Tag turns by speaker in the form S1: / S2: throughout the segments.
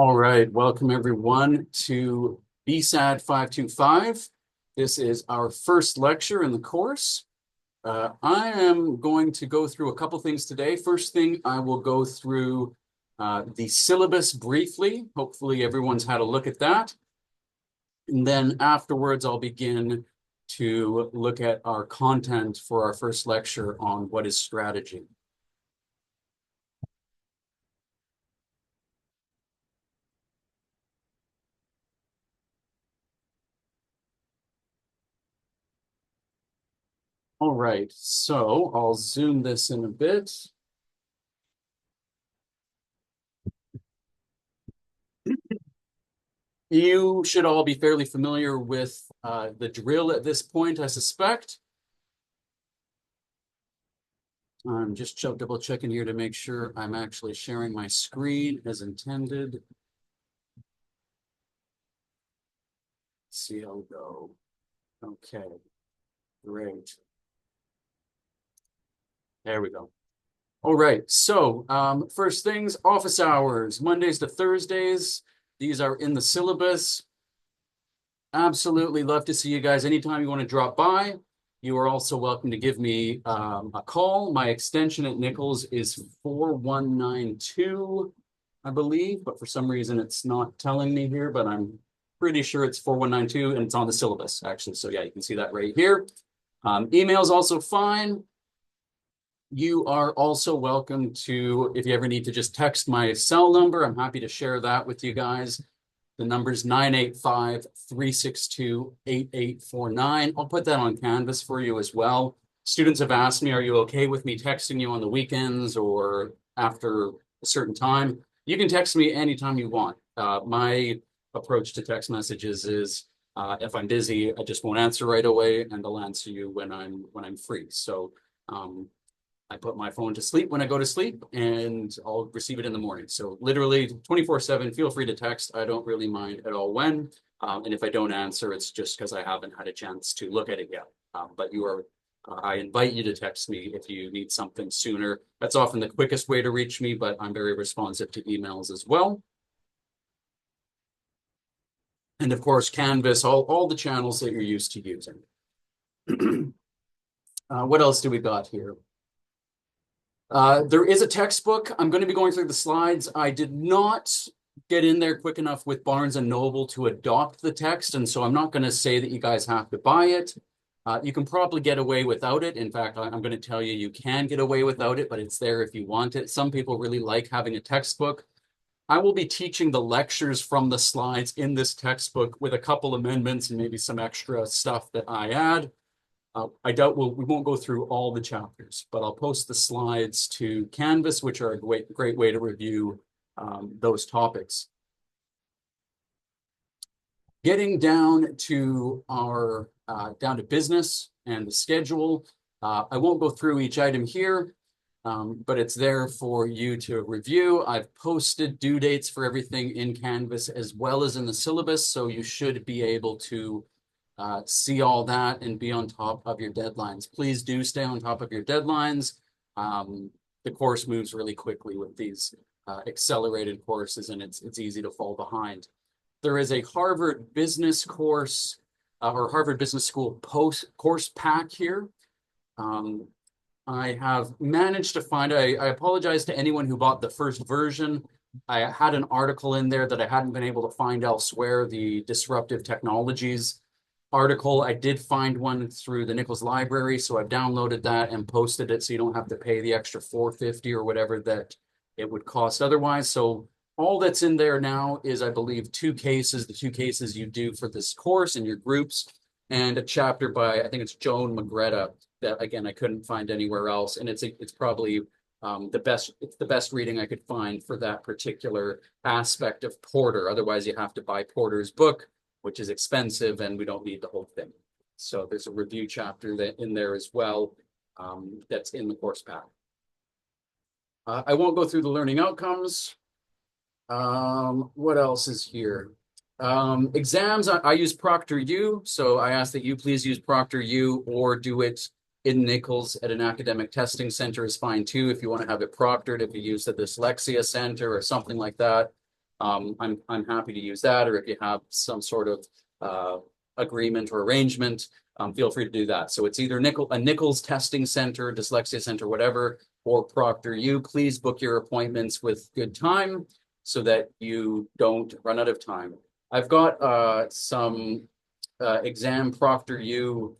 S1: All right, welcome everyone to BSAD 525. This is our first lecture in the course. I am going to go through a couple things today. First thing, I will go through the syllabus briefly. Hopefully everyone's had a look at that. And then afterwards, I'll begin to look at our content for our first lecture on what is strategy. All right, so I'll zoom this in a bit. You should all be fairly familiar with the drill at this point, I suspect. I'm just double checking here to make sure I'm actually sharing my screen as intended. Let's see how we go. Okay, great. There we go. All right, so first things, office hours, Mondays to Thursdays. These are in the syllabus. Absolutely love to see you guys anytime you want to drop by. You are also welcome to give me a call. My extension at Nichols is 4192, I believe, but for some reason it's not telling me here, but I'm pretty sure it's 4192 and it's on the syllabus actually. So yeah, you can see that right here. Email is also fine. You are also welcome to, if you ever need to just text my cell number, I'm happy to share that with you guys. The number's 985-362-8849. I'll put that on Canvas for you as well. Students have asked me, are you okay with me texting you on the weekends or after a certain time? You can text me anytime you want. My approach to text messages is if I'm busy, I just won't answer right away, and I'll answer you when I'm free. So I put my phone to sleep when I go to sleep, and I'll receive it in the morning. So literally 24/7, feel free to text. I don't really mind at all when. And if I don't answer, it's just because I haven't had a chance to look at it yet. But I invite you to text me if you need something sooner. That's often the quickest way to reach me, but I'm very responsive to emails as well. And of course, Canvas, all the channels that you're used to using. What else do we got here? There is a textbook. I'm going to be going through the slides. I did not get in there quick enough with Barnes and Noble to adopt the text, and so I'm not going to say that you guys have to buy it. You can probably get away without it. In fact, I'm going to tell you you can get away without it, but it's there if you want it. Some people really like having a textbook. I will be teaching the lectures from the slides in this textbook with a couple amendments and maybe some extra stuff that I add. I doubt we won't go through all the chapters, but I'll post the slides to Canvas, which are a great way to review those topics. Getting down to down to business and the schedule. I won't go through each item here, but it's there for you to review. I've posted due dates for everything in Canvas as well as in the syllabus, so you should be able to see all that and be on top of your deadlines. Please do stay on top of your deadlines. The course moves really quickly with these accelerated courses, and it's easy to fall behind. There is a Harvard Business course or Harvard Business School course pack here. I have managed to find, I apologize to anyone who bought the first version. I had an article in there that I hadn't been able to find elsewhere, the disruptive technologies article. I did find one through the Nichols Library, so I've downloaded that and posted it so you don't have to pay the extra $4.50 or whatever that it would cost otherwise. So all that's in there now is, I believe, the 2 cases you do for this course in your groups, and a chapter by, I think it's Joan Magretta, that again I couldn't find anywhere else, and it's probably the best reading I could find for that particular aspect of Porter. Otherwise, you have to buy Porter's book, which is expensive, and we don't need the whole thing. So there's a review chapter in there as well that's in the course pack. I won't go through the learning outcomes. What else is here? Exams, I use ProctorU, so I ask that you please use ProctorU or do it in Nichols at an academic testing center is fine too if you want to have it proctored, if you use the dyslexia center or something like that. I'm happy to use that, or if you have some sort of agreement or arrangement, feel free to do that. So it's either a Nichols Testing Center, Dyslexia Center, whatever, or ProctorU. Please book your appointments with good time so that you don't run out of time. I've got some exam ProctorU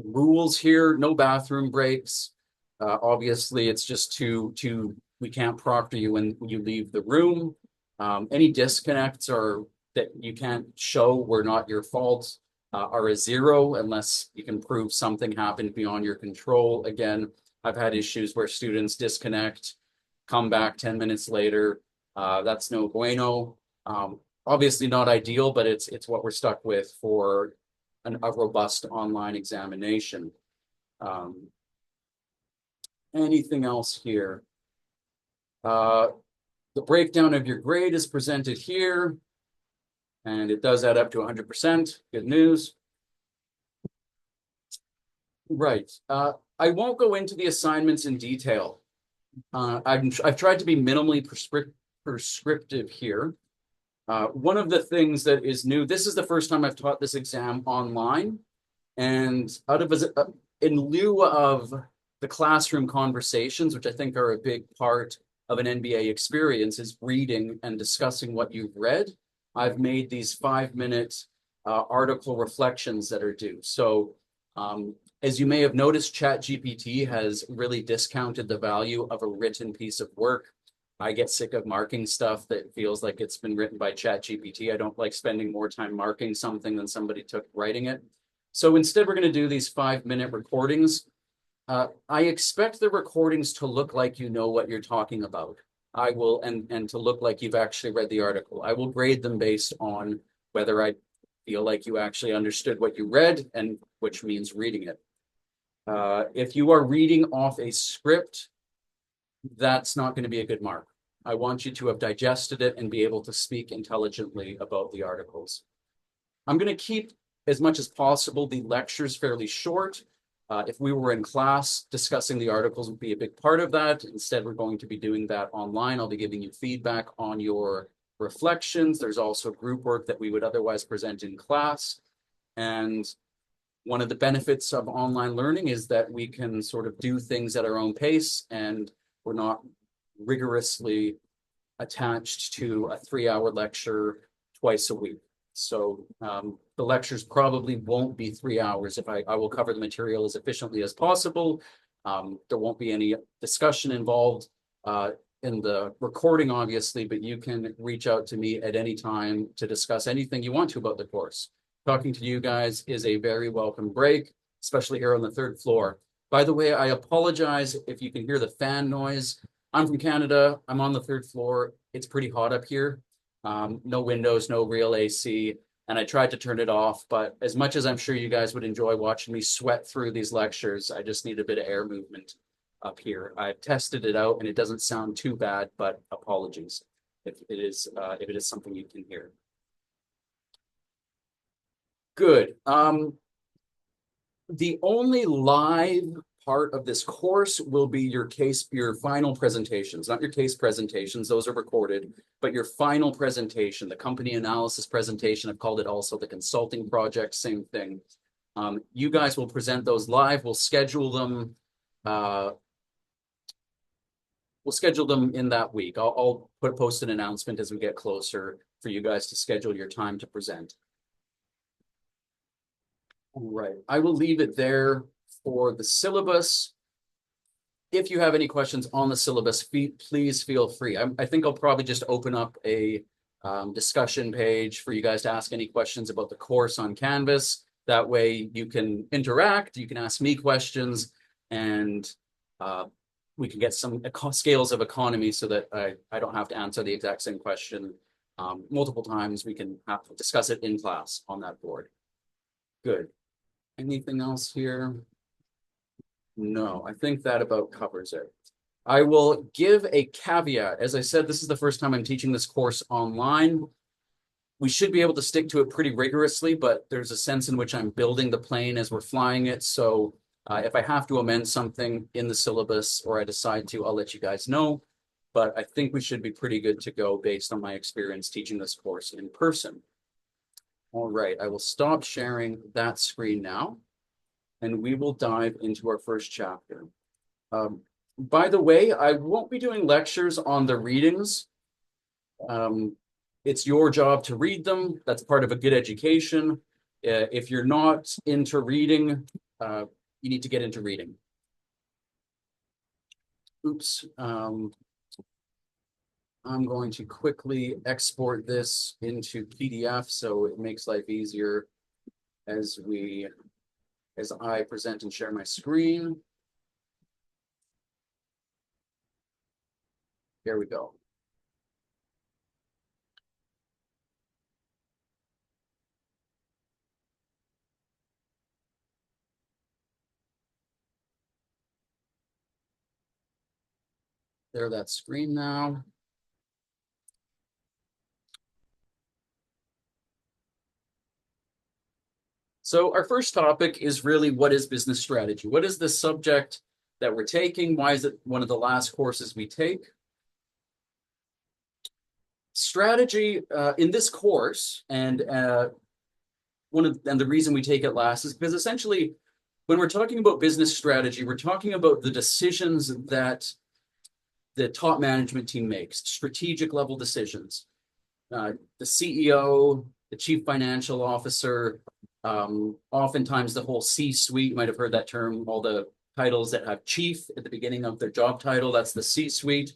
S1: rules here. No bathroom breaks. Obviously, it's just we can't proctor you when you leave the room. Any disconnects or that you can't show were not your fault are a 0 unless you can prove something happened beyond your control. Again, I've had issues where students disconnect, come back 10 minutes later. That's no bueno. Obviously not ideal, but it's what we're stuck with for a robust online examination. Anything else here? The breakdown of your grade is presented here, and it does add up to 100%. Good news. Right. I won't go into the assignments in detail. I've tried to be minimally prescriptive here. One of the things that is new, this is the first time I've taught this exam online, and in lieu of the classroom conversations, which I think are a big part of an NBA experience, is reading and discussing what you've read. I've made these 5-minute article reflections that are due. So as you may have noticed, ChatGPT has really discounted the value of a written piece of work. I get sick of marking stuff that feels like it's been written by ChatGPT. I don't like spending more time marking something than somebody took writing it. So instead, we're going to do these 5-minute recordings. I expect the recordings to look like you know what you're talking about. I will, and to look like you've actually read the article. I will grade them based on whether I feel like you actually understood what you read, and which means reading it. If you are reading off a script, that's not going to be a good mark. I want you to have digested it and be able to speak intelligently about the articles. I'm going to keep, as much as possible, the lectures fairly short. If we were in class, discussing the articles would be a big part of that. Instead, we're going to be doing that online. I'll be giving you feedback on your reflections. There's also group work that we would otherwise present in class. And one of the benefits of online learning is that we can sort of do things at our own pace, and we're not rigorously attached to a 3-hour lecture twice a week. So the lectures probably won't be 3 hours. If I will cover the material as efficiently as possible. There won't be any discussion involved in the recording, obviously, but you can reach out to me at any time to discuss anything you want to about the course. Talking to you guys is a very welcome break, especially here on the 3rd floor. By the way, I apologize if you can hear the fan noise. I'm from Canada. I'm on the 3rd floor. It's pretty hot up here. No windows, no real AC, and I tried to turn it off, but as much as I'm sure you guys would enjoy watching me sweat through these lectures, I just need a bit of air movement up here. I've tested it out and it doesn't sound too bad, but apologies if it is something you can hear. Good. The only live part of this course will be your final presentations, not your case presentations, those are recorded, but your final presentation, the company analysis presentation. I've called it also the consulting project, same thing. You guys will present those live. We'll schedule them. We'll schedule them in that week. I'll post an announcement as we get closer for you guys to schedule your time to present. All right, I will leave it there for the syllabus. If you have any questions on the syllabus, please feel free. I think I'll probably just open up a discussion page for you guys to ask any questions about the course on Canvas. That way you can interact, you can ask me questions, and we can get some scales of economy so that I don't have to answer the exact same question multiple times. We can discuss it in class on that board. Good. Anything else here? No, I think that about covers it. I will give a caveat. As I said, this is the first time I'm teaching this course online. We should be able to stick to it pretty rigorously, but there's a sense in which I'm building the plane as we're flying it. So if I have to amend something in the syllabus or I decide to, I'll let you guys know. but I think we should be pretty good to go based on my experience teaching this course in person. All right, I will stop sharing that screen now, and we will dive into our first chapter. By the way, I won't be doing lectures on the readings. It's your job to read them. That's part of a good education. If you're not into reading, you need to get into reading. Oops. I'm going to quickly export this into PDF so it makes life easier as I present and share my screen. Here we go. There, that screen now. So our first topic is really, what is business strategy? What is the subject that we're taking? Why is it one of the last courses we take? Strategy in this course, and the reason we take it last is because essentially, when we're talking about business strategy, we're talking about the decisions that the top management team makes, strategic level decisions. The CEO, the chief financial officer, oftentimes the whole C-suite, you might have heard that term, all the titles that have chief at the beginning of their job title, that's the C-suite.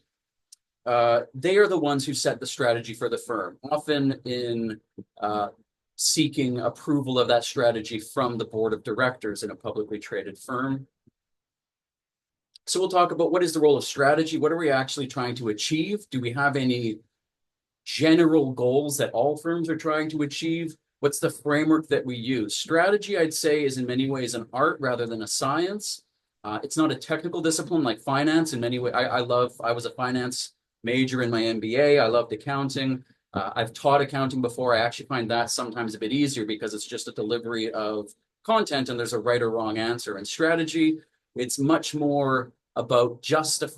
S1: They are the ones who set the strategy for the firm, often in seeking approval of that strategy from the board of directors in a publicly traded firm. So we'll talk about, what is the role of strategy? What are we actually trying to achieve? Do we have any general goals that all firms are trying to achieve? What's the framework that we use? Strategy, I'd say, is in many ways an art rather than a science. It's not a technical discipline like finance. In many ways, I was a finance major in my MBA. I loved accounting. I've taught accounting before. I actually find that sometimes a bit easier because it's just a delivery of content and there's a right or wrong answer. And strategy, it's much more about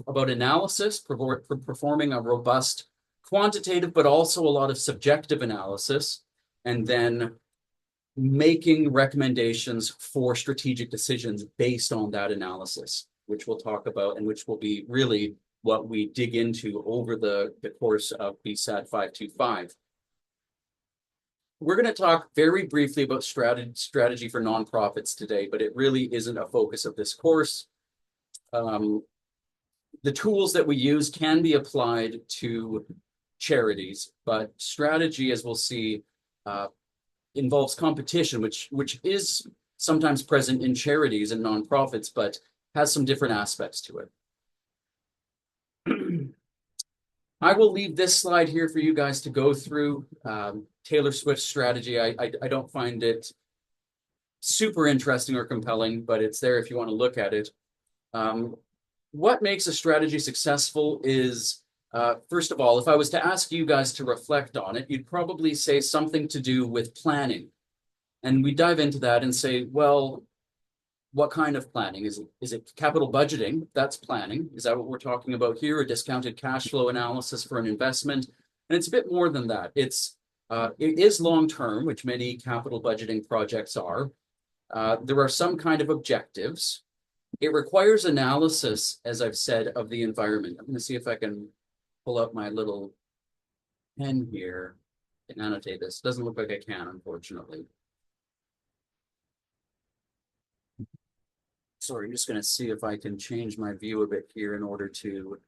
S1: about analysis, performing a robust quantitative, but also a lot of subjective analysis, and then making recommendations for strategic decisions based on that analysis, which we'll talk about and which will be really what we dig into over the course of BSAD 525. We're going to talk very briefly about strategy for nonprofits today, but it really isn't a focus of this course. The tools that we use can be applied to charities, but strategy, as we'll see, involves competition, which is sometimes present in charities and nonprofits, but has some different aspects to it. I will leave this slide here for you guys to go through. Taylor Swift's strategy, I don't find it super interesting or compelling, but it's there if you want to look at it. What makes a strategy successful is, first of all, if I was to ask you guys to reflect on it, you'd probably say something to do with planning. And we dive into that and say, well, what kind of planning? Is it capital budgeting? That's planning. Is that what we're talking about here? A discounted cash flow analysis for an investment? And it's a bit more than that. It is long-term, which many capital budgeting projects are. There are some kind of objectives. It requires analysis, as I've said, of the environment. I'm going to see if I can pull up my little pen here and annotate this. Doesn't look like I can, unfortunately. Sorry, I'm just going to see if I can change my view a bit here in order to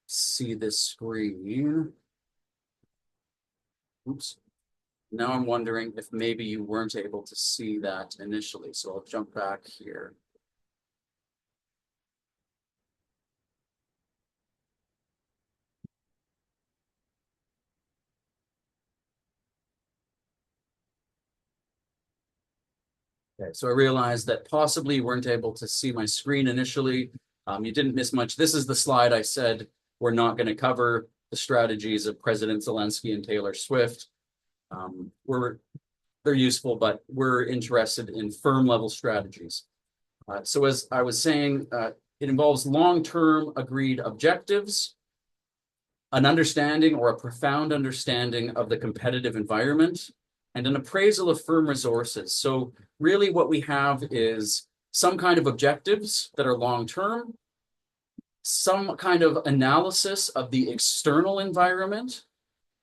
S1: see this screen. Oops. Now I'm wondering if maybe you weren't able to see that initially. So I'll jump back here. Okay, so I realized that possibly you weren't able to see my screen initially. You didn't miss much. This is the slide I said we're not going to cover the strategies of President Zelensky and Taylor Swift. They're useful, but we're interested in firm level strategies. So as I was saying, it involves long-term agreed objectives. an understanding or a profound understanding of the competitive environment, and an appraisal of firm resources. So really what we have is some kind of objectives that are long-term, some kind of analysis of the external environment,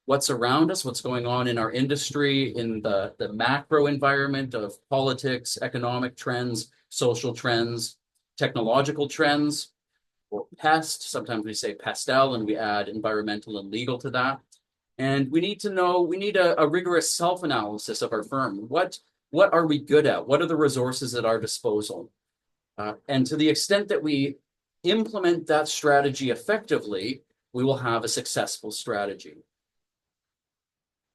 S1: what's around us, what's going on in our industry, in the macro environment of politics, economic trends, social trends, technological trends, or pest. Sometimes we say pastel and we add environmental and legal to that. And we need to know, we need a rigorous self-analysis of our firm. What are we good at? What are the resources at our disposal? And to the extent that we implement that strategy effectively, we will have a successful strategy.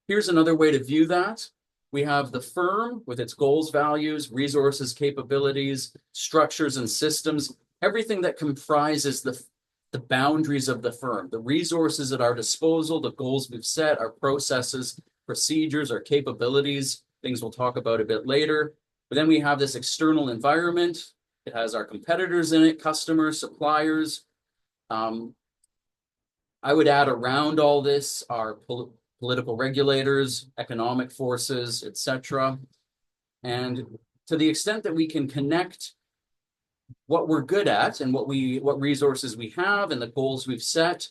S1: Here's another way to view that. We have the firm with its goals, values, resources, capabilities, structures, and systems, everything that comprises the boundaries of the firm, the resources at our disposal, the goals we've set, our processes, procedures, our capabilities, things we'll talk about a bit later. But then we have this external environment. It has our competitors in it, customers, suppliers. I would add around all this our political regulators, economic forces, etc. And to the extent that we can connect what we're good at and what resources we have and the goals we've set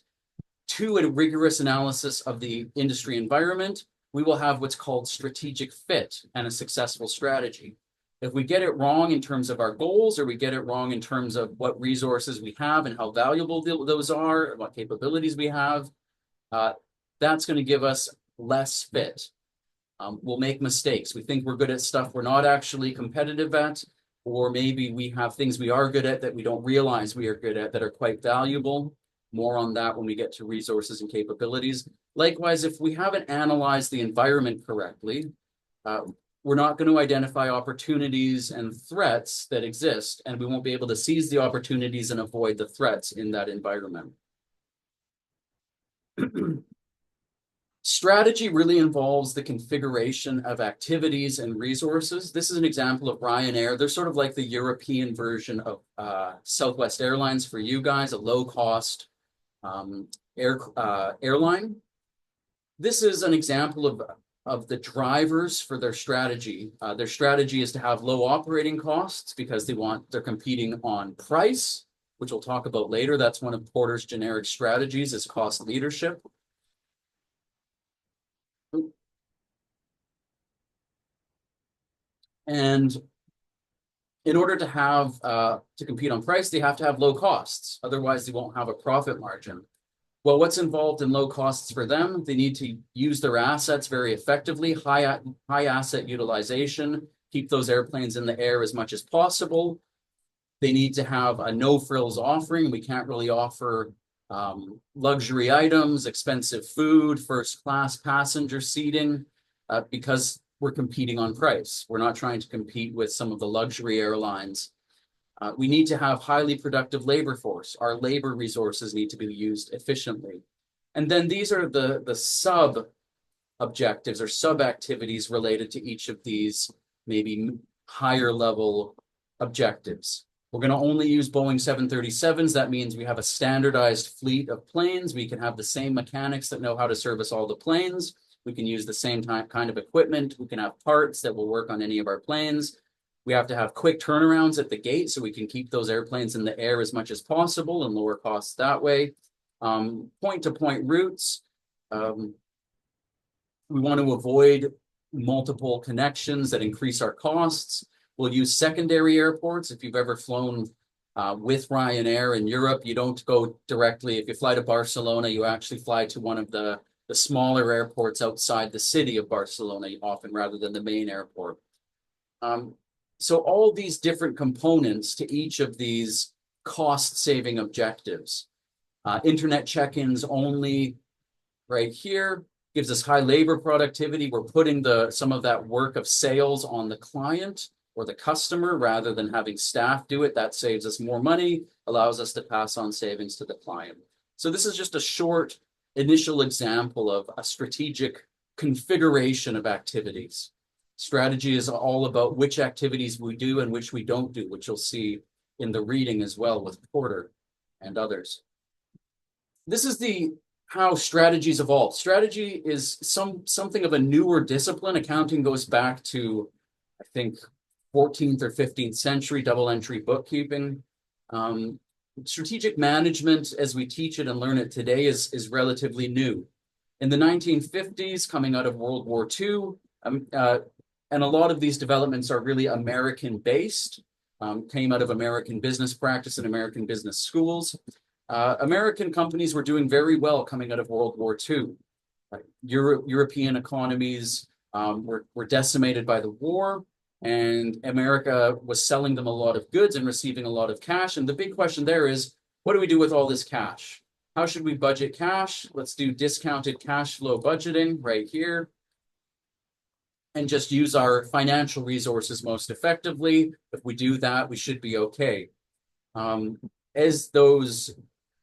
S1: to a rigorous analysis of the industry environment, we will have what's called strategic fit and a successful strategy. If we get it wrong in terms of our goals, or we get it wrong in terms of what resources we have and how valuable those are, and what capabilities we have, that's going to give us less fit. We'll make mistakes. We think we're good at stuff we're not actually competitive at, or maybe we have things we are good at that we don't realize we are good at that are quite valuable. More on that when we get to resources and capabilities. Likewise, if we haven't analyzed the environment correctly, we're not going to identify opportunities and threats that exist, and we won't be able to seize the opportunities and avoid the threats in that environment. Strategy really involves the configuration of activities and resources. This is an example of Ryanair. They're sort of like the European version of Southwest Airlines for you guys, a low-cost airline. This is an example of the drivers for their strategy. Their strategy is to have low operating costs because they're competing on price, which we'll talk about later. That's one of Porter's generic strategies, is cost leadership. And in order to have to compete on price, they have to have low costs. Otherwise, they won't have a profit margin. Well, what's involved in low costs for them? They need to use their assets very effectively, high asset utilization, keep those airplanes in the air as much as possible. They need to have a no-frills offering. We can't really offer luxury items, expensive food, first-class passenger seating, because we're competing on price. We're not trying to compete with some of the luxury airlines. We need to have highly productive labor force. Our labor resources need to be used efficiently. And then these are the sub-objectives or sub-activities related to each of these maybe higher level objectives. We're going to only use Boeing 737s. That means we have a standardized fleet of planes. We can have the same mechanics that know how to service all the planes. We can use the same kind of equipment. We can have parts that will work on any of our planes. We have to have quick turnarounds at the gate so we can keep those airplanes in the air as much as possible and lower costs that way. Point-to-point routes. We want to avoid multiple connections that increase our costs. We'll use secondary airports. If you've ever flown with Ryanair in Europe, you don't go directly. If you fly to Barcelona, you actually fly to one of the smaller airports outside the city of Barcelona, often rather than the main airport. So all these different components to each of these cost-saving objectives. Internet check-ins only right here gives us high labor productivity. We're putting some of that work of sales on the client or the customer rather than having staff do it. That saves us more money, allows us to pass on savings to the client. So this is just a short initial example of a strategic configuration of activities. Strategy is all about which activities we do and which we don't do, which you'll see in the reading as well with Porter and others. This is the how strategies evolve. Strategy is something of a newer discipline. Accounting goes back to, I think, 14th or 15th century double entry bookkeeping. Um, Strategic management, as we teach it and learn it today, is relatively new. In the 1950s, coming out of World War II, and a lot of these developments are really American based, came out of American business practice and American business schools. American companies were doing very well coming out of World War II. European economies were decimated by the war, and America was selling them a lot of goods and receiving a lot of cash. And the big question there is, what do we do with all this cash? How should we budget cash? Let's do discounted cash flow budgeting right here and just use our financial resources most effectively. If we do that, we should be okay. As those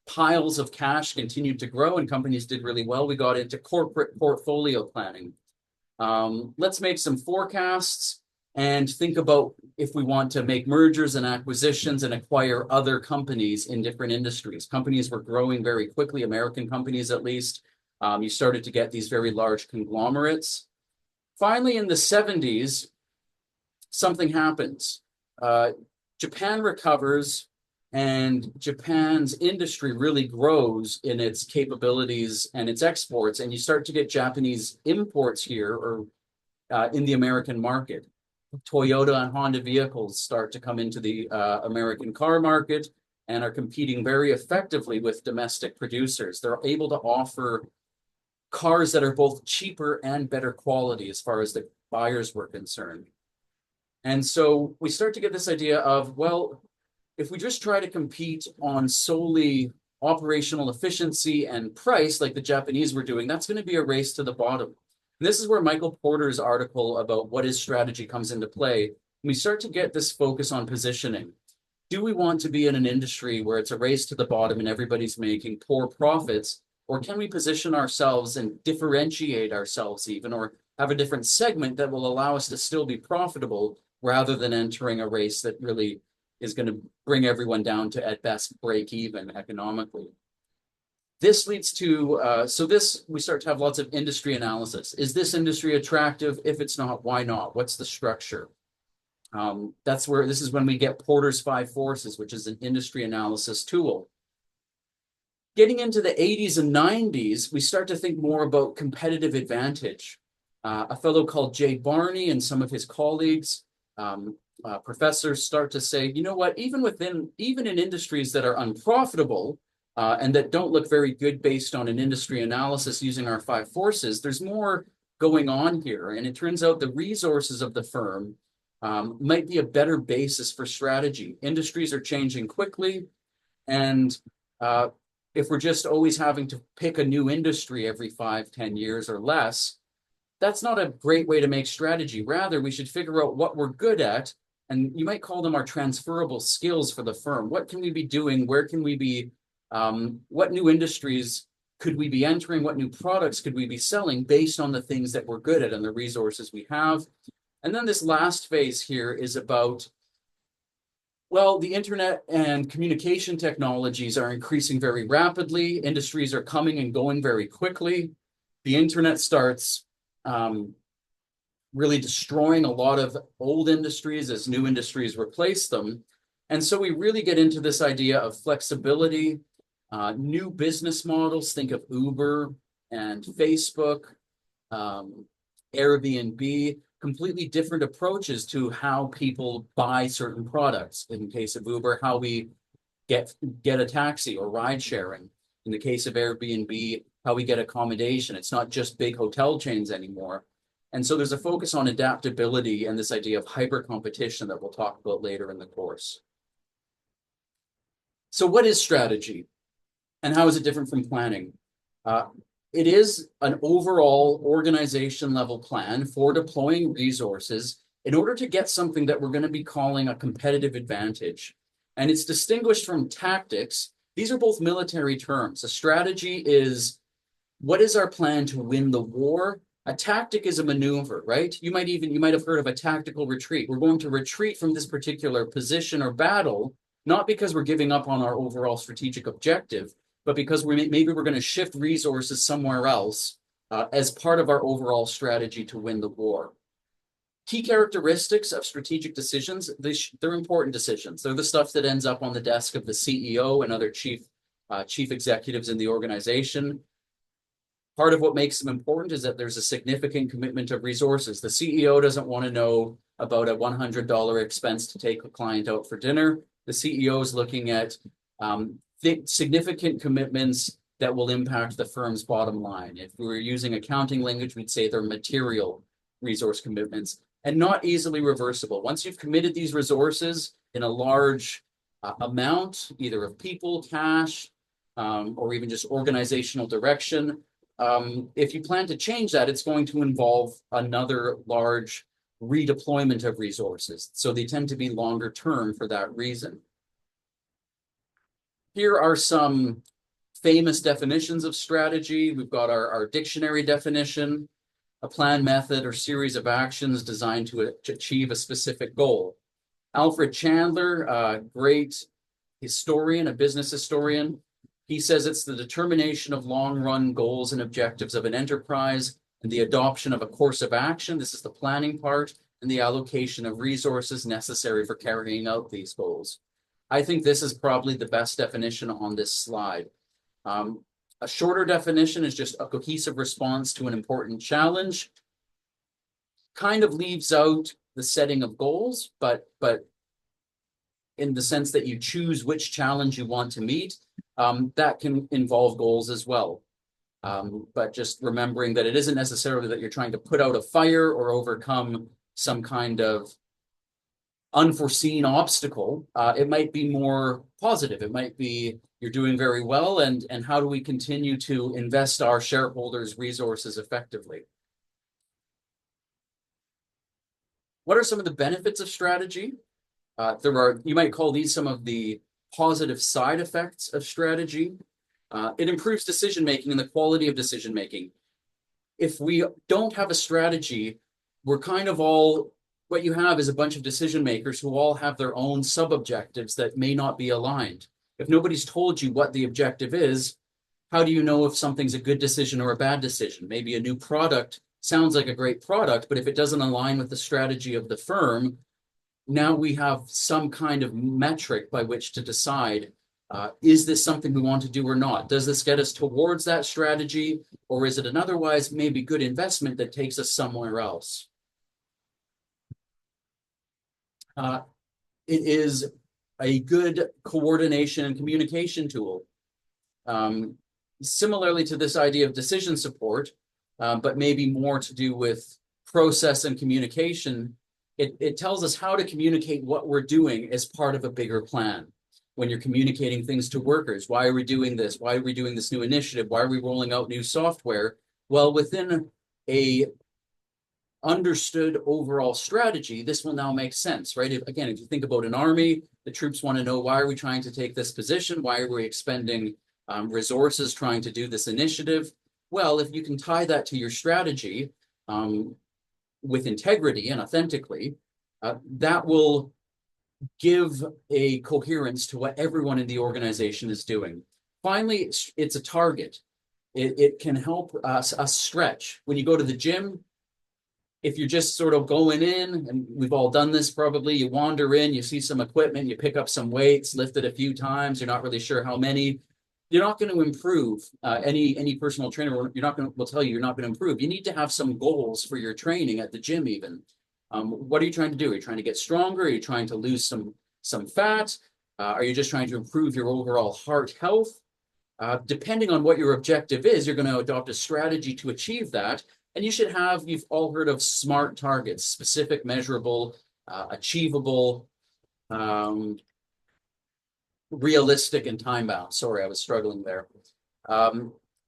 S1: piles of cash continued to grow and companies did really well, we got into corporate portfolio planning. Let's make some forecasts and think about if we want to make mergers and acquisitions and acquire other companies in different industries. Companies were growing very quickly, American companies at least. You started to get these very large conglomerates. Finally, in the 70s, something happens. Japan recovers, and Japan's industry really grows in its capabilities and its exports, and you start to get Japanese imports here or in the American market. Toyota and Honda vehicles start to come into the American car market and are competing very effectively with domestic producers. They're able to offer cars that are both cheaper and better quality as far as the buyers were concerned. And so we start to get this idea of, well, if we just try to compete on solely operational efficiency and price like the Japanese were doing, that's going to be a race to the bottom. And this is where Michael Porter's article about what is strategy comes into play. We start to get this focus on positioning. Do we want to be in an industry where it's a race to the bottom and everybody's making poor profits? Or can we position ourselves and differentiate ourselves even, or have a different segment that will allow us to still be profitable rather than entering a race that really is going to bring everyone down to, at best, break even economically? This leads to, we start to have lots of industry analysis. Is this industry attractive? If it's not, why not? What's the structure? This is when we get Porter's 5 Forces, which is an industry analysis tool. Getting into the 80s and 90s, we start to think more about competitive advantage. A fellow called Jay Barney and some of his colleagues, professors, start to say, you know what, even in industries that are unprofitable and that don't look very good based on an industry analysis using our 5 forces, there's more going on here. And it turns out the resources of the firm might be a better basis for strategy. Industries are changing quickly, and if we're just always having to pick a new industry every 5-10 years or less, that's not a great way to make strategy. Rather, we should figure out what we're good at, and you might call them our transferable skills for the firm. What can we be doing? Where can we be? What new industries could we be entering? What new products could we be selling based on the things that we're good at and the resources we have? And then this last phase here is about, well, the internet and communication technologies are increasing very rapidly. Industries are coming and going very quickly. The internet starts really destroying a lot of old industries as new industries replace them. And so we really get into this idea of flexibility, new business models. Think of Uber and Facebook, Airbnb, completely different approaches to how people buy certain products. In the case of Uber, how we get a taxi or ride sharing. In the case of Airbnb, how we get accommodation. It's not just big hotel chains anymore. And so there's a focus on adaptability and this idea of hyper competition that we'll talk about later in the course. So what is strategy and how is it different from planning? It is an overall organization level plan for deploying resources in order to get something that we're going to be calling a competitive advantage. And it's distinguished from tactics. These are both military terms. A strategy is, what is our plan to win the war? A tactic is a maneuver, right? You might have heard of a tactical retreat. We're going to retreat from this particular position or battle, not because we're giving up on our overall strategic objective, but because maybe we're going to shift resources somewhere else as part of our overall strategy to win the war. Key characteristics of strategic decisions, they're important decisions. They're the stuff that ends up on the desk of the CEO and other chief executives in the organization. Part of what makes them important is that there's a significant commitment of resources. The CEO doesn't want to know about a $100 expense to take a client out for dinner. The CEO is looking at significant commitments that will impact the firm's bottom line. If we were using accounting language, we'd say they're material resource commitments and not easily reversible. Once you've committed these resources in a large amount, either of people, cash, or even just organizational direction, if you plan to change that, it's going to involve another large redeployment of resources. So they tend to be longer term for that reason. Here are some famous definitions of strategy. We've got our dictionary definition, a plan, method, or series of actions designed to achieve a specific goal. Alfred Chandler, a great historian, a business historian, he says it's the determination of long-run goals and objectives of an enterprise and the adoption of a course of action. This is the planning part, and the allocation of resources necessary for carrying out these goals. I think this is probably the best definition on this slide. A shorter definition is just a cohesive response to an important challenge. Kind of leaves out the setting of goals, but in the sense that you choose which challenge you want to meet, that can involve goals as well. But just remembering that it isn't necessarily that you're trying to put out a fire or overcome some kind of unforeseen obstacle. It might be more positive. It might be you're doing very well, and how do we continue to invest our shareholders' resources effectively? What are some of the benefits of strategy? You might call these some of the positive side effects of strategy. It improves decision-making and the quality of decision-making. If we don't have a strategy, we're kind of all, what you have is a bunch of decision makers who all have their own sub-objectives that may not be aligned. If nobody's told you what the objective is, how do you know if something's a good decision or a bad decision? Maybe a new product sounds like a great product, but if it doesn't align with the strategy of the firm, now we have some kind of metric by which to decide, is this something we want to do or not? Does this get us towards that strategy, or is it an otherwise maybe good investment that takes us somewhere else? It is a good coordination and communication tool. Similarly to this idea of decision support, but maybe more to do with process and communication, it tells us how to communicate what we're doing as part of a bigger plan. When you're communicating things to workers, why are we doing this? Why are we doing this new initiative? Why are we rolling out new software? Well, within a understood overall strategy, this will now make sense, right? If you think about an army, the troops want to know, why are we trying to take this position? Why are we expending resources trying to do this initiative? Well, if you can tie that to your strategy with integrity and authentically, that will give a coherence to what everyone in the organization is doing. Finally, it's a target. It can help us stretch. When you go to the gym, if you're just sort of going in, and we've all done this probably, you wander in, you see some equipment, you pick up some weights, lift it a few times, you're not really sure how many, you're not going to improve. Any personal trainer will tell you you're not going to improve. You need to have some goals for your training at the gym even. What are you trying to do? Are you trying to get stronger? Are you trying to lose some fat? Are you just trying to improve your overall heart health? Depending on what your objective is, you're going to adopt a strategy to achieve that. And you've all heard of SMART targets: specific, measurable, achievable, realistic, and time-bound. Sorry, I was struggling there.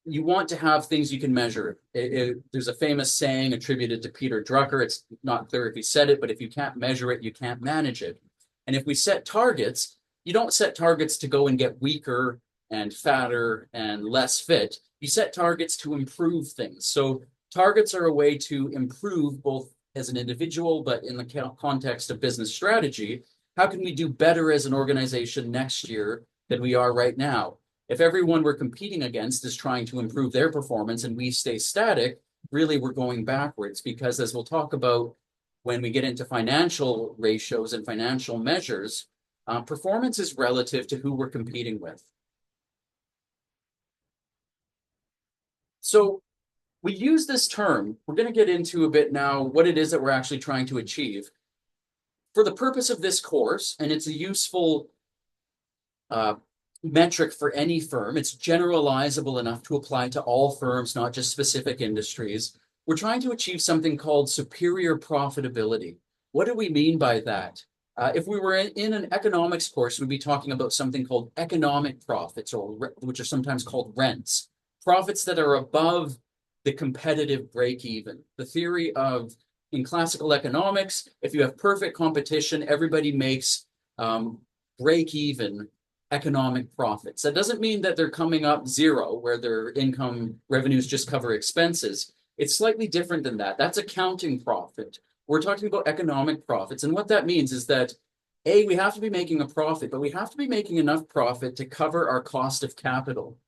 S1: You want to have things you can measure. There's a famous saying attributed to Peter Drucker. It's not clear if he said it, but if you can't measure it, you can't manage it. And if we set targets, you don't set targets to go and get weaker and fatter and less fit. You set targets to improve things. So targets are a way to improve both as an individual, but in the context of business strategy. How can we do better as an organization next year than we are right now? If everyone we're competing against is trying to improve their performance and we stay static, really we're going backwards, because as we'll talk about when we get into financial ratios and financial measures, performance is relative to who we're competing with. So we use this term, we're going to get into a bit now what it is that we're actually trying to achieve. For the purpose of this course, and it's a useful metric for any firm, it's generalizable enough to apply to all firms, not just specific industries. We're trying to achieve something called superior profitability. What do we mean by that? If we were in an economics course, we'd be talking about something called economic profits, or which are sometimes called rents, profits that are above the competitive break even. The theory of, in classical economics, if you have perfect competition, everybody makes break even economic profits. That doesn't mean that they're coming up zero, where their income revenues just cover expenses. It's slightly different than that. That's accounting profit. We're talking about economic profits. And what that means is that, A, we have to be making a profit, but we have to be making enough profit to cover our cost of capital.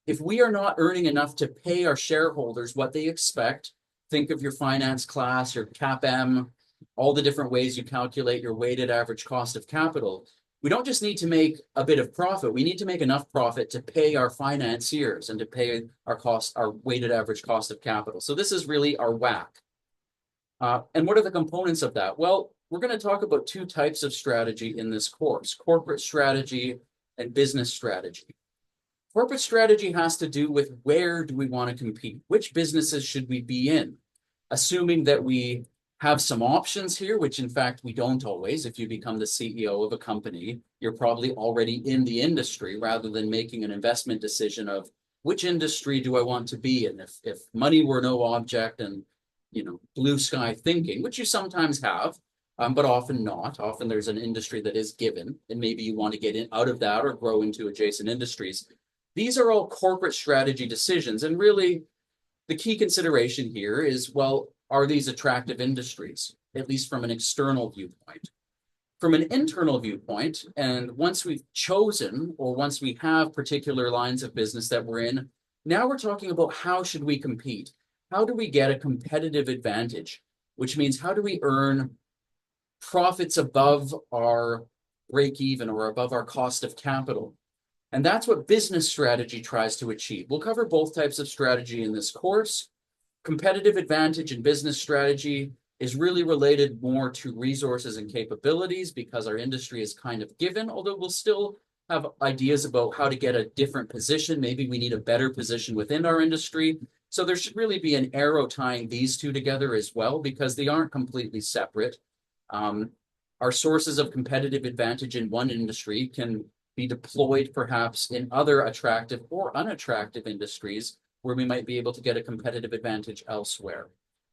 S1: If we are not earning enough to pay our shareholders what they expect, think of your finance class, your CAPM, all the different ways you calculate your weighted average cost of capital. We don't just need to make a bit of profit. We need to make enough profit to pay our financiers and to pay our weighted average cost of capital. So this is really our WACC. And what are the components of that? Well, we're going to talk about two types of strategy in this course: corporate strategy and business strategy. Corporate strategy has to do with where do we want to compete? Which businesses should we be in? Assuming that we have some options here, which in fact we don't always. If you become the CEO of a company, you're probably already in the industry, rather than making an investment decision of which industry do I want to be in. If money were no object and, blue sky thinking, which you sometimes have, but often not. Often there's an industry that is given, and maybe you want to get out of that or grow into adjacent industries. These are all corporate strategy decisions. And really, the key consideration here is, well, are these attractive industries, at least from an external viewpoint? From an internal viewpoint, and once we've chosen, or once we have particular lines of business that we're in, now we're talking about how should we compete? How do we get a competitive advantage? Which means, how do we earn profits above our break even or above our cost of capital? And that's what business strategy tries to achieve. We'll cover both types of strategy in this course. Competitive advantage in business strategy is really related more to resources and capabilities, because our industry is kind of given, although we'll still have ideas about how to get a different position. Maybe we need a better position within our industry. So there should really be an arrow tying these two together as well, because they aren't completely separate. Our sources of competitive advantage in one industry can be deployed perhaps in other attractive or unattractive industries, where we might be able to get a competitive advantage elsewhere.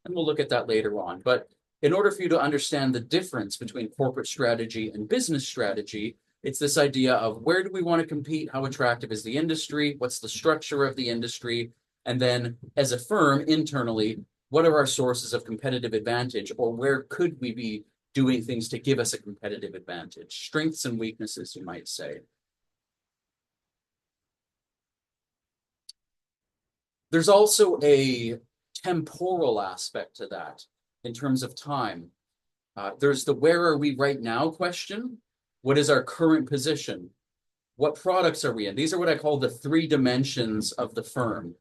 S1: And we'll look at that later on. But in order for you to understand the difference between corporate strategy and business strategy, it's this idea of where do we want to compete? How attractive is the industry? What's the structure of the industry? And then as a firm internally, what are our sources of competitive advantage, or where could we be doing things to give us a competitive advantage? Strengths and weaknesses, you might say. There's also a temporal aspect to that in terms of time. There's the where are we right now question. What is our current position? What products are we in? These are what I call the three dimensions of the firm.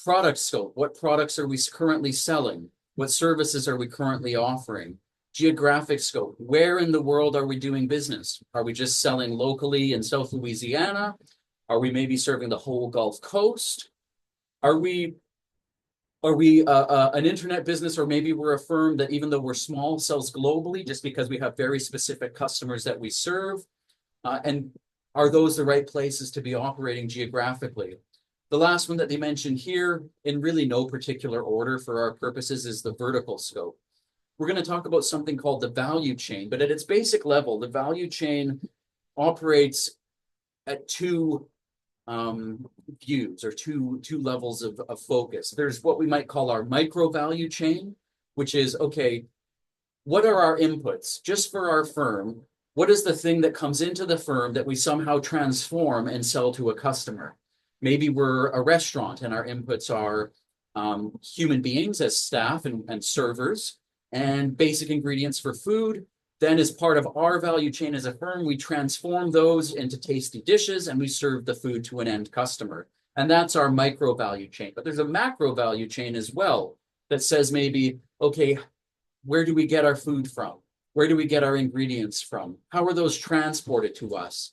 S1: Product scope. What products are we currently selling? What services are we currently offering? Geographic scope. Where in the world are we doing business? Are we just selling locally in South Louisiana? Are we maybe serving the whole Gulf Coast? Are we an internet business, or maybe we're a firm that, even though we're small, sells globally just because we have very specific customers that we serve? And are those the right places to be operating geographically? The last one that they mentioned here, in really no particular order for our purposes, is the vertical scope. We're going to talk about something called the value chain, but at its basic level, the value chain operates at two views, or two levels of focus. There's what we might call our micro value chain, which is, okay, what are our inputs just for our firm? What is the thing that comes into the firm that we somehow transform and sell to a customer? Maybe we're a restaurant and our inputs are human beings as staff and servers and basic ingredients for food. Then, as part of our value chain as a firm, we transform those into tasty dishes and we serve the food to an end customer. And that's our micro value chain. But there's a macro value chain as well that says maybe, okay, where do we get our food from? Where do we get our ingredients from? How are those transported to us?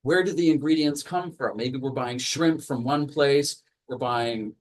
S1: Where do the ingredients come from? Maybe we're buying shrimp from one place, we're buying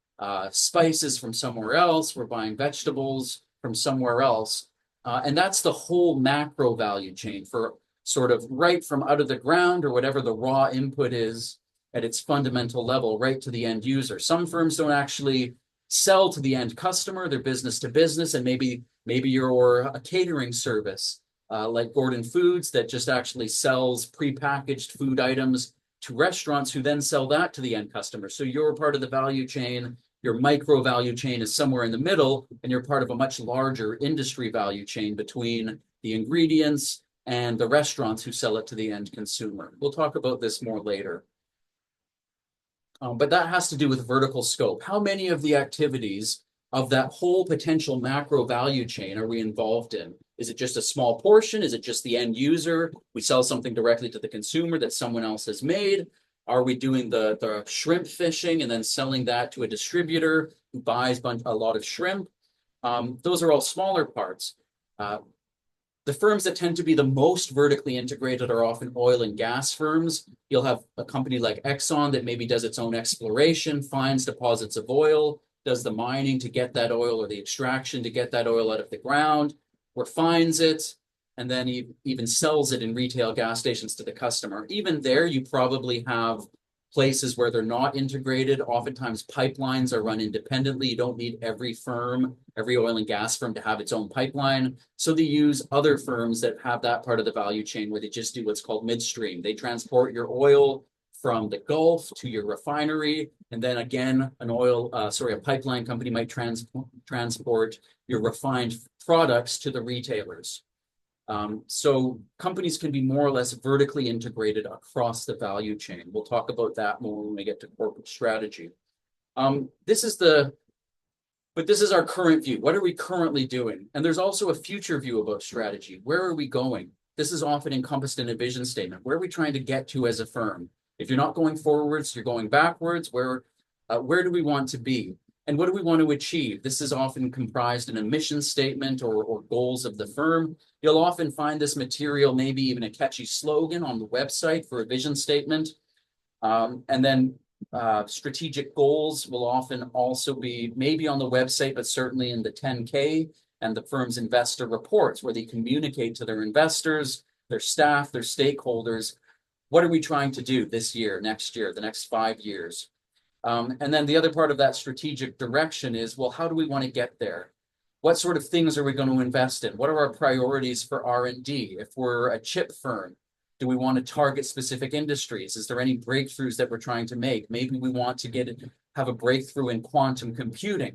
S1: spices from somewhere else, we're buying vegetables from somewhere else. And that's the whole macro value chain for sort of right from out of the ground or whatever the raw input is at its fundamental level, right to the end user. Some firms don't actually sell to the end customer, they're business to business, and maybe you're a catering service like Gordon Foods that just actually sells prepackaged food items to restaurants who then sell that to the end customer. So you're part of the value chain. Your micro value chain is somewhere in the middle, and you're part of a much larger industry value chain between the ingredients and the restaurants who sell it to the end consumer. We'll talk about this more later. But that has to do with vertical scope. How many of the activities of that whole potential macro value chain are we involved in? Is it just a small portion? Is it just the end user? We sell something directly to the consumer that someone else has made. Are we doing the shrimp fishing and then selling that to a distributor who buys a lot of shrimp? Those are all smaller parts. The firms that tend to be the most vertically integrated are often oil and gas firms. You'll have a company like Exxon that maybe does its own exploration, finds deposits of oil, does the mining to get that oil or the extraction to get that oil out of the ground, refines it, and then even sells it in retail gas stations to the customer. Even there, you probably have places where they're not integrated. Oftentimes pipelines are run independently. You don't need every firm, every oil and gas firm to have its own pipeline. So they use other firms that have that part of the value chain where they just do what's called midstream. They transport your oil from the Gulf to your refinery. And then again, a pipeline company might transport your refined products to the retailers. So companies can be more or less vertically integrated across the value chain. We'll talk about that more when we get to corporate strategy. This is our current view. What are we currently doing? And there's also a future view about strategy. Where are we going? This is often encompassed in a vision statement. Where are we trying to get to as a firm? If you're not going forwards, you're going backwards. Where do we want to be? And what do we want to achieve? This is often comprised in a mission statement or goals of the firm. You'll often find this material, maybe even a catchy slogan on the website for a vision statement. And then strategic goals will often also be maybe on the website, but certainly in the 10K and the firm's investor reports, where they communicate to their investors, their staff, their stakeholders, what are we trying to do this year, next year, the next 5 years? And then the other part of that strategic direction is, well, how do we want to get there? What sort of things are we going to invest in? What are our priorities for R&D? If we're a chip firm, do we want to target specific industries? Is there any breakthroughs that we're trying to make? Maybe we want to have a breakthrough in quantum computing,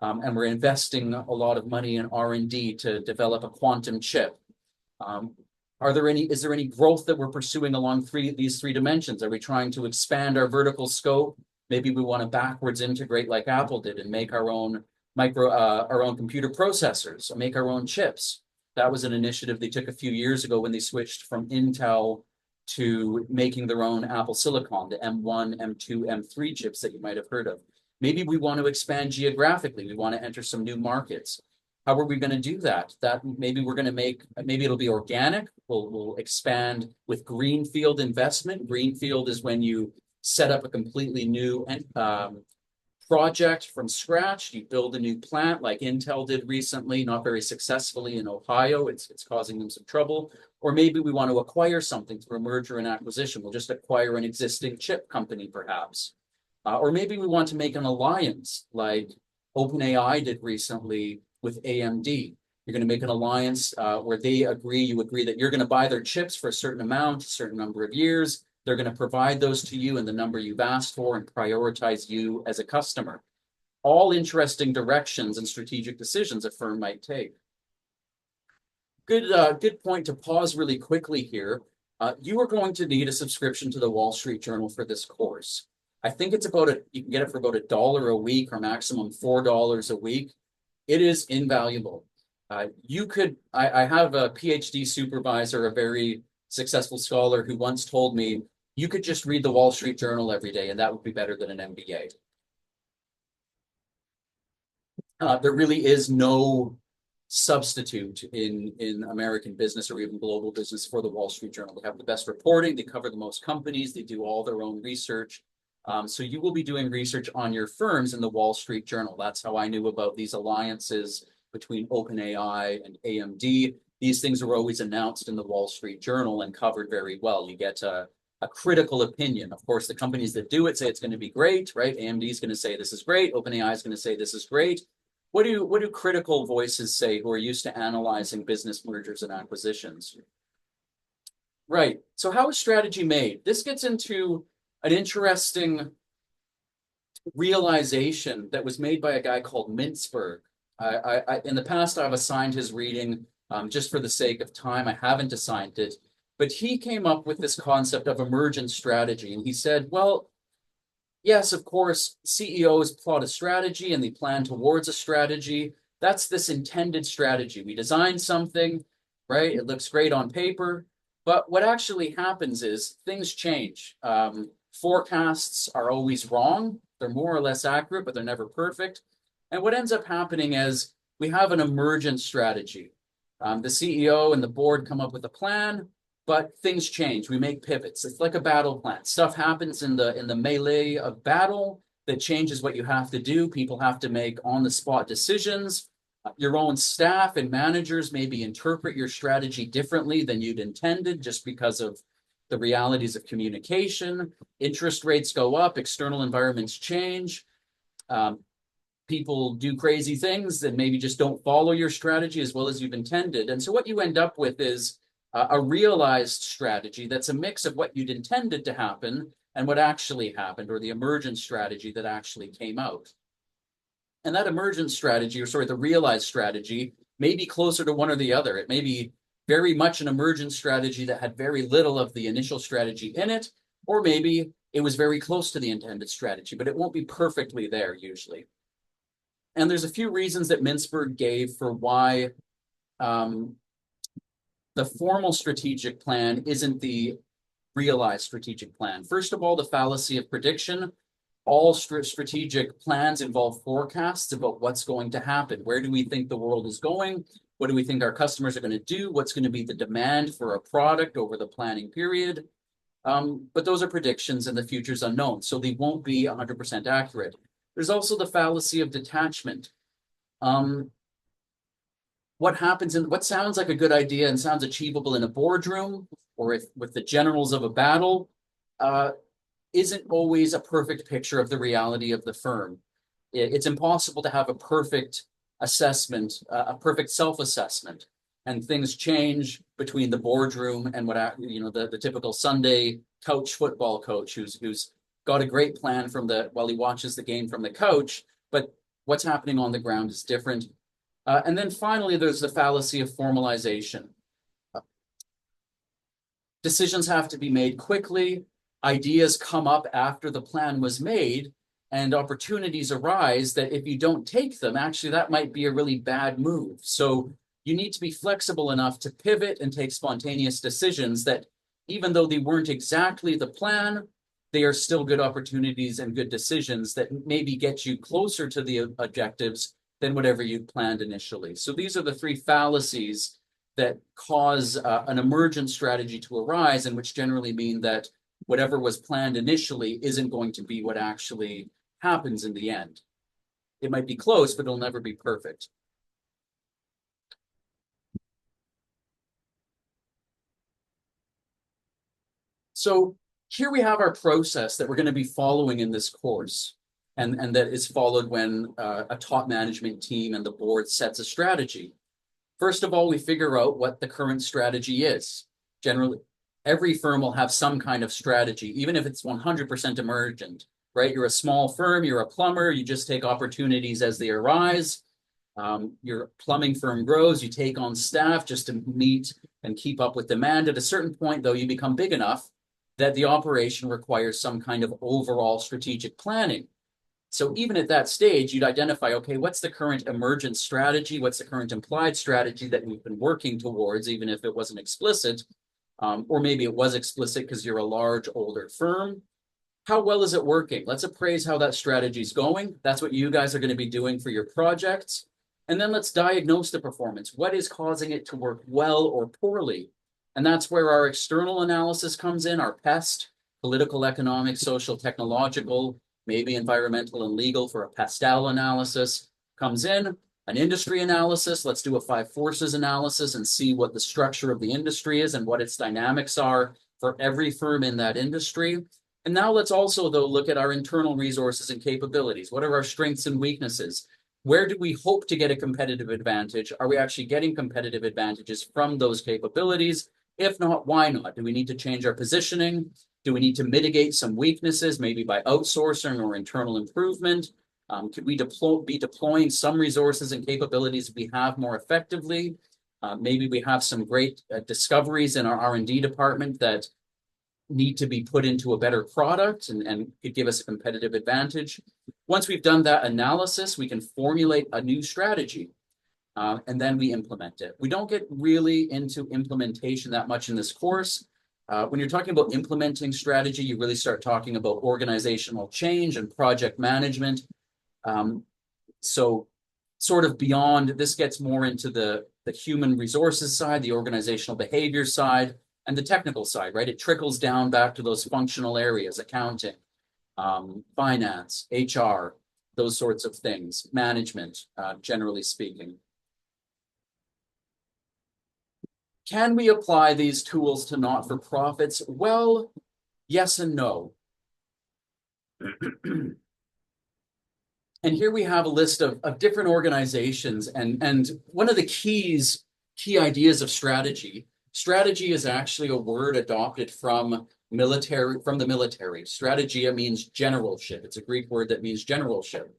S1: and we're investing a lot of money in R&D to develop a quantum chip. Is there any growth that we're pursuing along these three dimensions? Are we trying to expand our vertical scope? Maybe we want to backwards integrate like Apple did and make our own computer processors, or make our own chips. That was an initiative they took a few years ago when they switched from Intel to making their own Apple Silicon, the M1, M2, M3 chips that you might have heard of. Maybe we want to expand geographically. We want to enter some new markets. How are we going to do that? Maybe it'll be organic. We'll expand with greenfield investment. Greenfield is when you set up a completely new project from scratch. You build a new plant like Intel did recently, not very successfully in Ohio. It's causing them some trouble. Or maybe we want to acquire something through a merger and acquisition. We'll just acquire an existing chip company, perhaps. Or maybe we want to make an alliance like OpenAI did recently with AMD. You're going to make an alliance where you agree that you're going to buy their chips for a certain amount, a certain number of years. They're going to provide those to you in the number you've asked for and prioritize you as a customer. All interesting directions and strategic decisions a firm might take. Good point to pause really quickly here. You are going to need a subscription to the Wall Street Journal for this course. I think it's you can get it for about $1 a week or maximum $4 a week. It is invaluable. I have a PhD supervisor, a very successful scholar who once told me, you could just read the Wall Street Journal every day and that would be better than an MBA. There really is no substitute in American business or even global business for the Wall Street Journal. They have the best reporting. They cover the most companies. They do all their own research. So you will be doing research on your firms in the Wall Street Journal. That's how I knew about these alliances between OpenAI and AMD. These things are always announced in the Wall Street Journal and covered very well. You get a critical opinion. Of course, the companies that do it say it's going to be great, right? AMD is going to say this is great. OpenAI is going to say this is great. What do critical voices say who are used to analyzing business mergers and acquisitions? Right. So how is strategy made? This gets into an interesting realization that was made by a guy called Mintzberg. In the past, I've assigned his reading just for the sake of time. I haven't assigned it, but he came up with this concept of emergent strategy. And he said, well, yes, of course, CEOs plot a strategy and they plan towards a strategy. That's this intended strategy. We design something, right? It looks great on paper, but what actually happens is things change. Forecasts are always wrong. They're more or less accurate, but they're never perfect. And what ends up happening is we have an emergent strategy. The CEO and the board come up with a plan, but things change. We make pivots. It's like a battle plan. Stuff happens in the melee of battle that changes what you have to do. People have to make on-the-spot decisions. Your own staff and managers maybe interpret your strategy differently than you'd intended just because of the realities of communication. Interest rates go up, external environments change. People do crazy things that maybe just don't follow your strategy as well as you've intended. And so what you end up with is a realized strategy that's a mix of what you'd intended to happen and what actually happened, or the emergent strategy that actually came out. And that emergent strategy, or sorry, the realized strategy, may be closer to one or the other. It may be very much an emergent strategy that had very little of the initial strategy in it, or maybe it was very close to the intended strategy, but it won't be perfectly there usually. And there's a few reasons that Mintzberg gave for why the formal strategic plan isn't the realized strategic plan. First of all, the fallacy of prediction. All strategic plans involve forecasts about what's going to happen. Where do we think the world is going? What do we think our customers are going to do? What's going to be the demand for a product over the planning period? But those are predictions and the future's unknown, so they won't be 100% accurate. There's also the fallacy of detachment. What happens in what sounds like a good idea and sounds achievable in a boardroom or with the generals of a battle isn't always a perfect picture of the reality of the firm. It's impossible to have a perfect assessment, a perfect self-assessment, and things change between the boardroom and what the typical Sunday couch football coach who's got a great plan while he watches the game from the couch, but what's happening on the ground is different. And then finally, there's the fallacy of formalization. Decisions have to be made quickly. Ideas come up after the plan was made, and opportunities arise that if you don't take them, actually, that might be a really bad move. So you need to be flexible enough to pivot and take spontaneous decisions that, even though they weren't exactly the plan, they are still good opportunities and good decisions that maybe get you closer to the objectives than whatever you'd planned initially. So these are the three fallacies that cause an emergent strategy to arise, and which generally mean that whatever was planned initially isn't going to be what actually happens in the end. It might be close, but it'll never be perfect. So here we have our process that we're going to be following in this course, and that is followed when a top management team and the board sets a strategy. First of all, we figure out what the current strategy is. Generally, every firm will have some kind of strategy, even if it's 100% emergent, right? You're a small firm, you're a plumber, you just take opportunities as they arise. Your plumbing firm grows, you take on staff just to meet and keep up with demand. At a certain point, though, you become big enough that the operation requires some kind of overall strategic planning. So even at that stage, you'd identify, okay, what's the current emergent strategy? What's the current implied strategy that we've been working towards, even if it wasn't explicit? Or maybe it was explicit because you're a large, older firm. How well is it working? Let's appraise how that strategy is going. That's what you guys are going to be doing for your projects. And then let's diagnose the performance. What is causing it to work well or poorly? And that's where our external analysis comes in, our PEST, political, economic, social, technological, maybe environmental and legal for a PESTEL analysis comes in. An industry analysis, let's do a 5 forces analysis and see what the structure of the industry is and what its dynamics are for every firm in that industry. And now let's also, though, look at our internal resources and capabilities. What are our strengths and weaknesses? Where do we hope to get a competitive advantage? Are we actually getting competitive advantages from those capabilities? If not, why not? Do we need to change our positioning? Do we need to mitigate some weaknesses, maybe by outsourcing or internal improvement? Could we be deploying some resources and capabilities we have more effectively? Maybe we have some great discoveries in our R&D department that need to be put into a better product and could give us a competitive advantage. Once we've done that analysis, we can formulate a new strategy and then we implement it. We don't get really into implementation that much in this course. When you're talking about implementing strategy, you really start talking about organizational change and project management. So sort of beyond, this gets more into the human resources side, the organizational behavior side, and the technical side, right? It trickles down back to those functional areas, accounting, finance, HR, those sorts of things, management, generally speaking. Can we apply these tools to not-for-profits? Well, yes and no. And here we have a list of different organizations. And one of the key ideas of strategy is actually a word adopted from the military. Strategia means generalship. It's a Greek word that means generalship.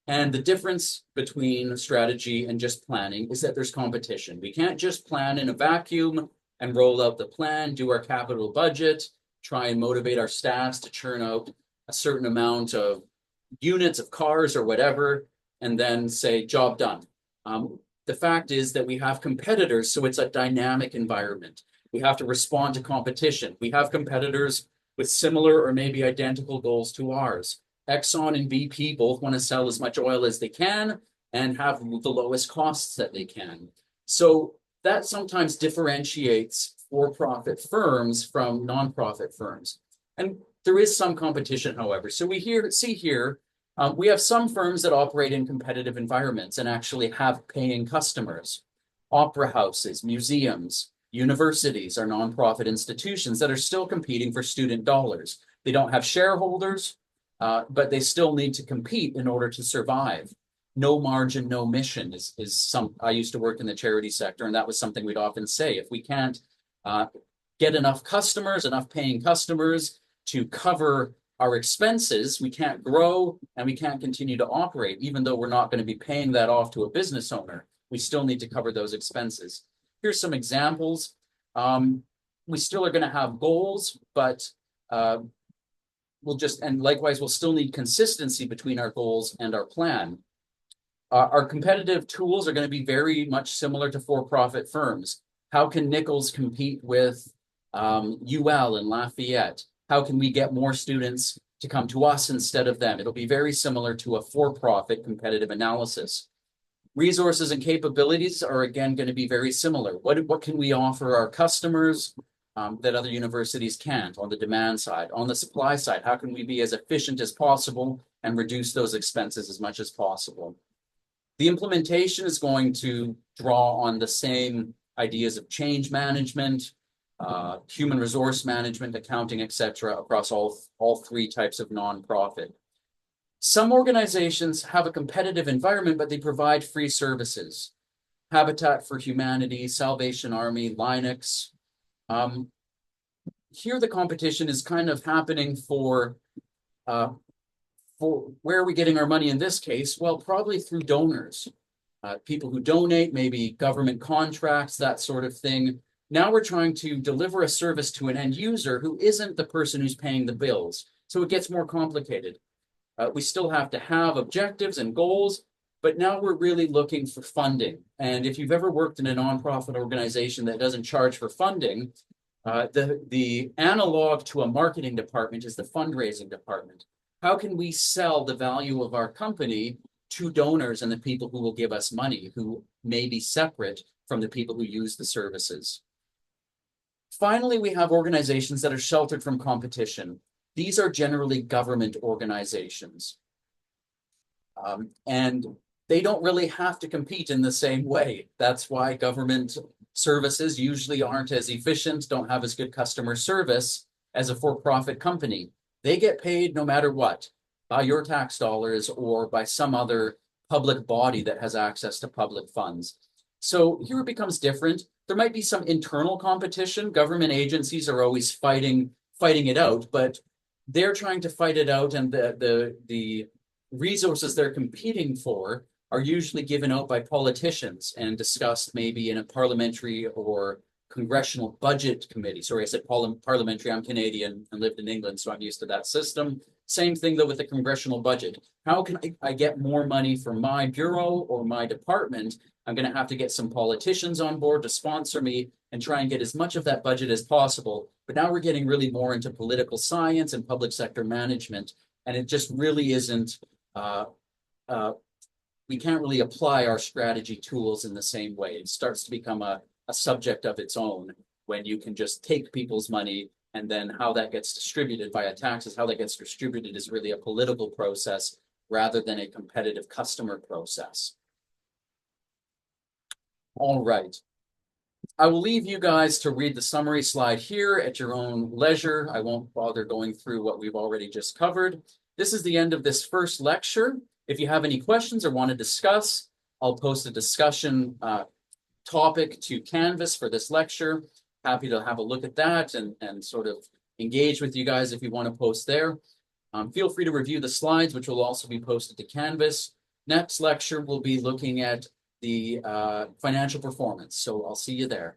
S1: And the difference between strategy and just planning is that there's competition. We can't just plan in a vacuum and roll out the plan, do our capital budget, try and motivate our staffs to churn out a certain amount of units of cars or whatever, and then say, job done. The fact is that we have competitors, so it's a dynamic environment. We have to respond to competition. We have competitors with similar or maybe identical goals to ours. Exxon and BP both want to sell as much oil as they can and have the lowest costs that they can. So that sometimes differentiates for-profit firms from nonprofit firms. And there is some competition, however. So we see here, we have some firms that operate in competitive environments and actually have paying customers. Opera houses, museums, universities are nonprofit institutions that are still competing for student dollars. They don't have shareholders, but they still need to compete in order to survive. No margin, no mission is some. I used to work in the charity sector, and that was something we'd often say. If we can't get enough customers, enough paying customers to cover our expenses, we can't grow and we can't continue to operate, even though we're not going to be paying that off to a business owner. We still need to cover those expenses. Here's some examples. We still are going to have goals, but likewise, we'll still need consistency between our goals and our plan. Our competitive tools are going to be very much similar to for-profit firms. How can Nichols compete with UL and Lafayette? How can we get more students to come to us instead of them? It'll be very similar to a for-profit competitive analysis. Resources and capabilities are, again, going to be very similar. What can we offer our customers that other universities can't on the demand side? On the supply side, how can we be as efficient as possible and reduce those expenses as much as possible? The implementation is going to draw on the same ideas of change management, human resource management, accounting, etc., across all three types of nonprofit. Some organizations have a competitive environment, but they provide free services. Habitat for Humanity, Salvation Army, Linux. Here the competition is kind of happening for where are we getting our money in this case? Well, probably through donors. people who donate, maybe government contracts, that sort of thing. Now we're trying to deliver a service to an end user who isn't the person who's paying the bills. So it gets more complicated. We still have to have objectives and goals, but now we're really looking for funding. And if you've ever worked in a nonprofit organization that doesn't charge for funding, the analog to a marketing department is the fundraising department. How can we sell the value of our company to donors and the people who will give us money, who may be separate from the people who use the services? Finally, we have organizations that are sheltered from competition. These are generally government organizations. And they don't really have to compete in the same way. That's why government services usually aren't as efficient, don't have as good customer service as a for-profit company. They get paid no matter what, by your tax dollars or by some other public body that has access to public funds. So here it becomes different. There might be some internal competition. Government agencies are always fighting it out, but they're trying to fight it out, and the resources they're competing for are usually given out by politicians and discussed maybe in a parliamentary or congressional budget committee. Sorry, I said parliamentary. I'm Canadian and lived in England, so I'm used to that system. Same thing though with the congressional budget. How can I get more money for my bureau or my department? I'm going to have to get some politicians on board to sponsor me and try and get as much of that budget as possible. But now we're getting really more into political science and public sector management, and it just really isn't, we can't really apply our strategy tools in the same way. It starts to become a subject of its own when you can just take people's money, and then how that gets distributed via taxes, how that gets distributed is really a political process rather than a competitive customer process. All right. I will leave you guys to read the summary slide here at your own leisure. I won't bother going through what we've already just covered. This is the end of this first lecture. If you have any questions or want to discuss, I'll post a discussion topic to Canvas for this lecture. Happy to have a look at that and sort of engage with you guys if you want to post there. Feel free to review the slides, which will also be posted to Canvas. Next lecture, we'll be looking at the financial performance. So I'll see you there.